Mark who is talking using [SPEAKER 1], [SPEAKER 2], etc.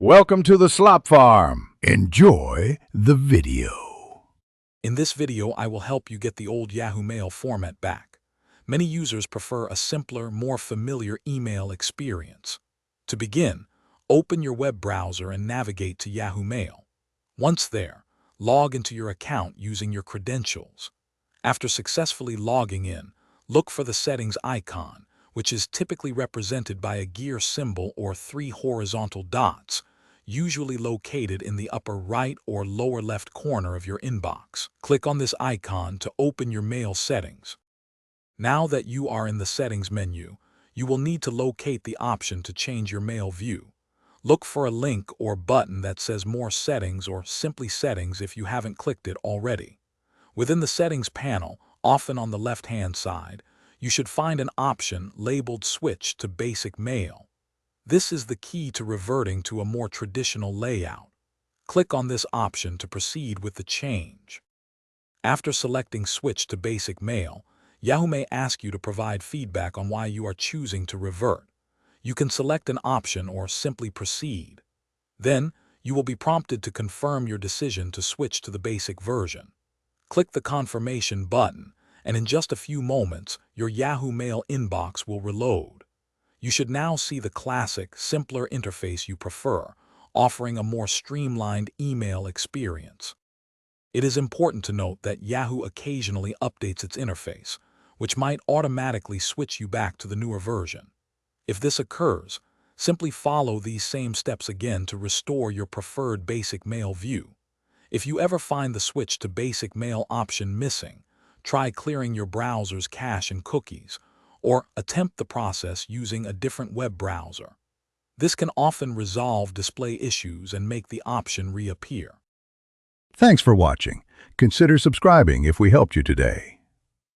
[SPEAKER 1] Welcome to the Slop Farm. Enjoy the video.
[SPEAKER 2] In this video, I will help you get the old Yahoo Mail format back. Many users prefer a simpler, more familiar email experience. To begin, open your web browser and navigate to Yahoo Mail. Once there, log into your account using your credentials. After successfully logging in, look for the settings icon, which is typically represented by a gear symbol or 3 horizontal dots, usually located in the upper right or lower left corner of your inbox. Click on this icon to open your mail settings. Now that you are in the settings menu, you will need to locate the option to change your mail view. Look for a link or button that says More Settings or simply Settings if you haven't clicked it already. Within the Settings panel, often on the left-hand side, you should find an option labeled Switch to Basic Mail. This is the key to reverting to a more traditional layout. Click on this option to proceed with the change. After selecting Switch to Basic Mail, Yahoo may ask you to provide feedback on why you are choosing to revert. You can select an option or simply proceed. Then, you will be prompted to confirm your decision to switch to the basic version. Click the confirmation button, and in just a few moments, your Yahoo Mail inbox will reload. You should now see the classic, simpler interface you prefer, offering a more streamlined email experience. It is important to note that Yahoo occasionally updates its interface, which might automatically switch you back to the newer version. If this occurs, simply follow these same steps again to restore your preferred basic mail view. If you ever find the switch to basic mail option missing, try clearing your browser's cache and cookies, or attempt the process using a different web browser. This can often resolve display issues and make the option reappear.
[SPEAKER 1] Thanks for watching. Consider subscribing if we helped you today.